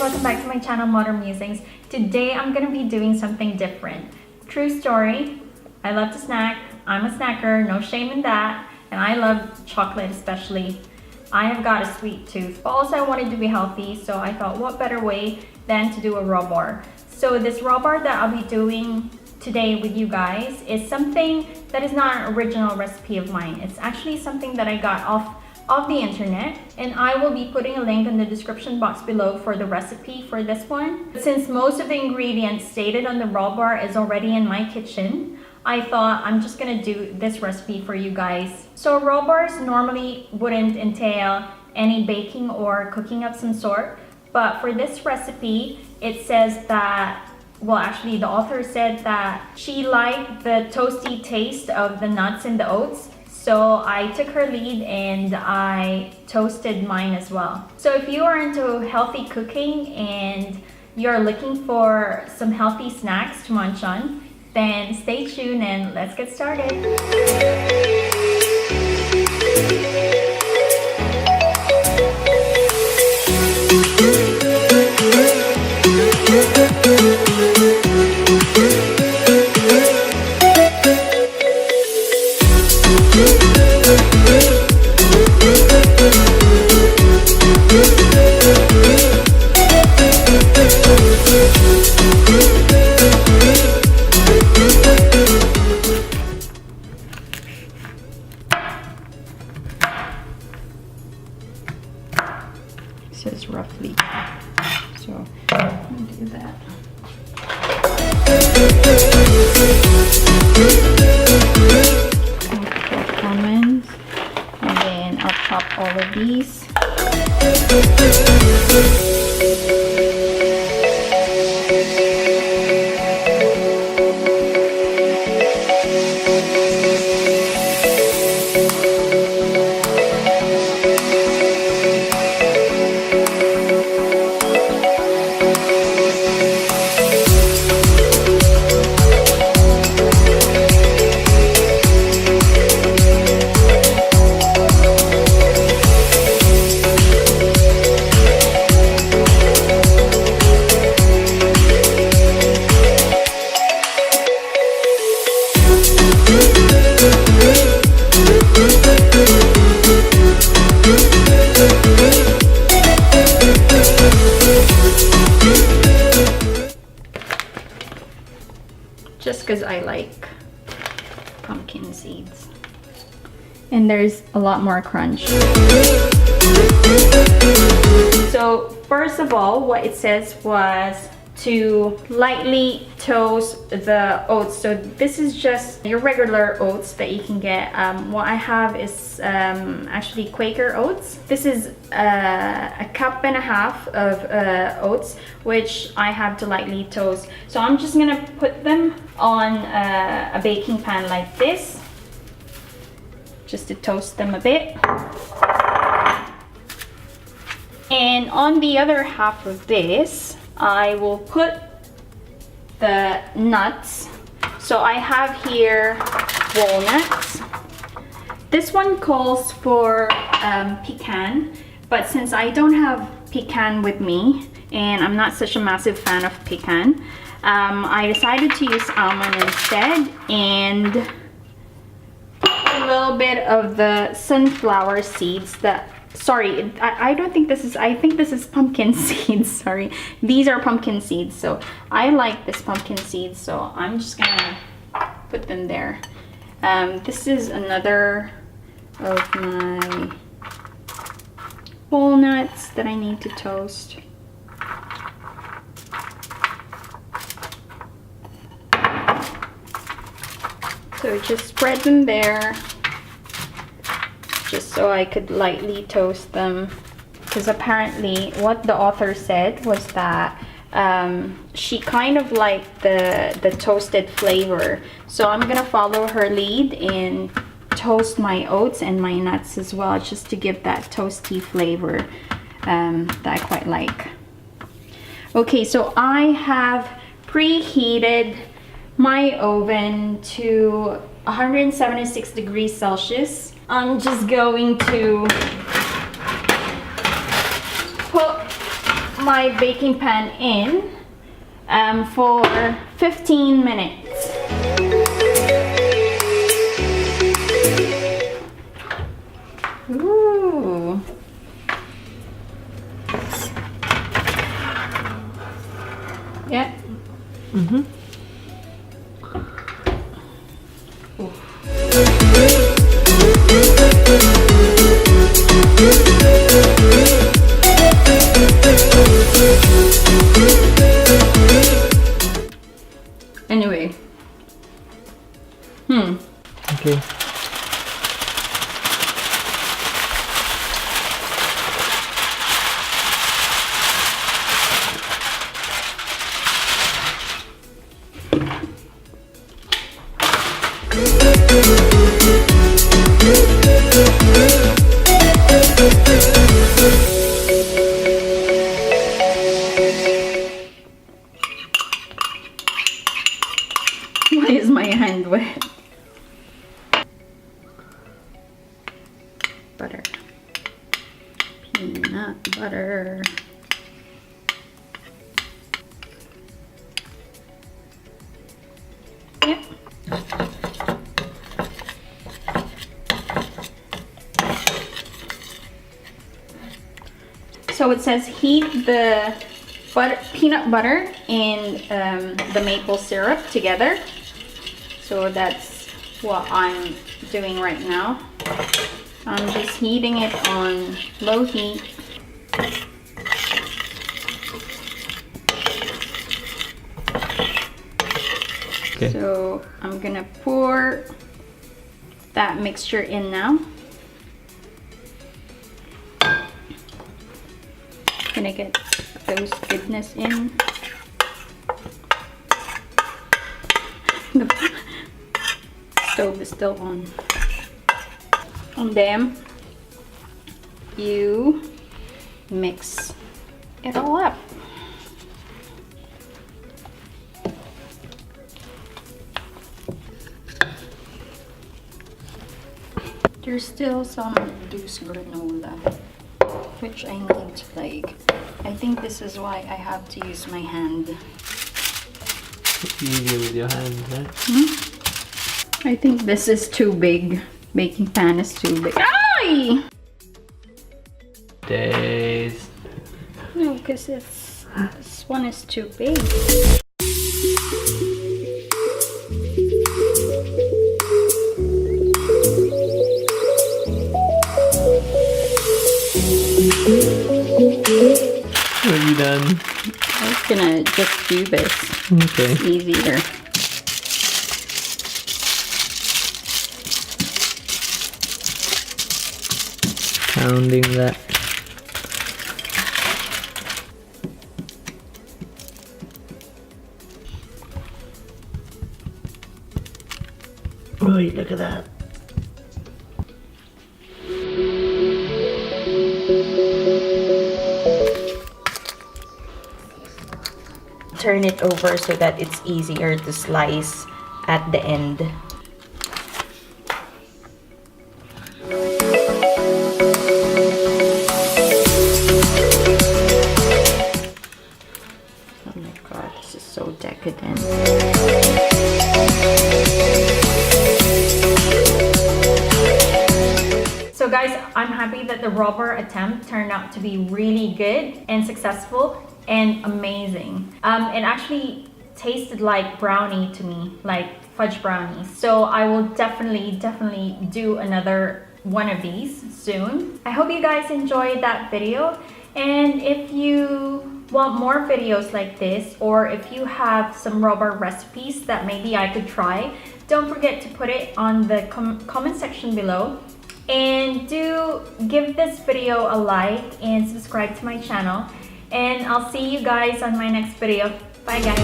welcome back to my channel Modern Musings. Today I'm gonna be doing something different. True story, I love to snack. I'm a snacker, no shame in that, and I love chocolate especially. I have got a sweet tooth, but also I wanted to be healthy, so I thought what better way than to do a raw bar. So this raw bar that I'll be doing today with you guys is something that is not an original recipe of mine. It's actually something that I got off of the internet, and I will be putting a link in the description box below for the recipe for this one. Since most of the ingredients stated on the raw bar is already in my kitchen, I thought I'm just gonna do this recipe for you guys. So raw bars normally wouldn't entail any baking or cooking of some sort, but for this recipe it says that, well, actually the author said that she liked the toasty taste of the nuts and the oats. So I took her lead and I toasted mine as well. So if you are into healthy cooking and you're looking for some healthy snacks to munch on, then stay tuned and let's get started. Says roughly, so I'm gonna do that. I'll almonds, and then I'll chop all of these. Just because I like pumpkin seeds. And there's a lot more crunch. So first of all, what it says was to lightly toast the oats. So this is just your regular oats that you can get. What I have is actually Quaker oats. This is a cup and a half of oats, which I have to lightly toast. So I'm just gonna put them on a baking pan like this, just to toast them a bit. And on the other half of this, I will put the nuts. So I have here walnuts. This one calls for pecan, but since I don't have pecan with me and I'm not such a massive fan of pecan, I decided to use almond instead, and a little bit of the sunflower seeds that, sorry, I don't think this is, I think this is pumpkin seeds, sorry. These are pumpkin seeds, so I like this pumpkin seeds, so I'm just gonna put them there. This is another of my walnuts that I need to toast. So just spread them there, just so I could lightly toast them, because apparently what the author said was that she kind of liked the toasted flavor. So I'm gonna follow her lead and toast my oats and my nuts as well, just to give that toasty flavor that I quite like. Okay, so I have preheated my oven to 176 degrees Celsius. I'm just going to put my baking pan in for 15 minutes. Ooh. Yeah. Mm-hmm. Anyway. Okay. Why is my hand wet? Butter. Peanut butter. Yep. So it says heat the peanut butter and the maple syrup together. So that's what I'm doing right now. I'm just heating it on low heat. Okay. So I'm gonna pour that mixture in now. Gonna get those goodness in. The stove is still on. And then you mix it all up. There's still some loose granola, which I need to like. I think this is why I have to use my hand. Easier with your hand, right? I think this is too big. Baking pan is too big. Ay! Taste. No, because this one is too big. What have you done? I was gonna just do this. Okay. It's easier. Pounding that. Oh, look at that. Turn it over so that it's easier to slice at the end. Oh my god, this is so decadent. So guys, I'm happy that the rubber attempt turned out to be really good and successful and amazing. It actually tasted like brownie to me, like fudge brownies. So I will definitely do another one of these soon. I hope you guys enjoyed that video, and if you want more videos like this, or if you have some rubber recipes that maybe I could try, don't forget to put it on the comment section below. And do give this video a like and subscribe to my channel. And I'll see you guys on my next video. Bye guys.